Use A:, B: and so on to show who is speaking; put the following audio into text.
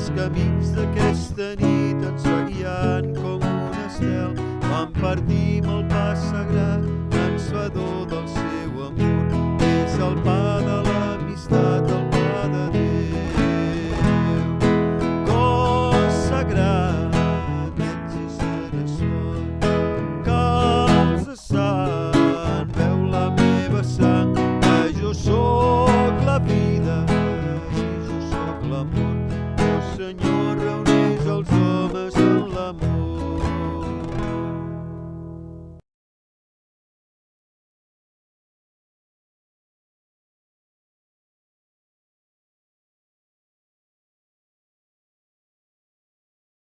A: els camins d'aquesta nit ens seguien com un estel. Quan partim el pas sagrat, vencedor del seu amor, és el pa de l'amistat, el pa de Déu. Cos sagrat, ets i seràs fort, calç de sant, veu la meva sang, que jo sóc la vida i jo sóc l'amor. Oh Senyor,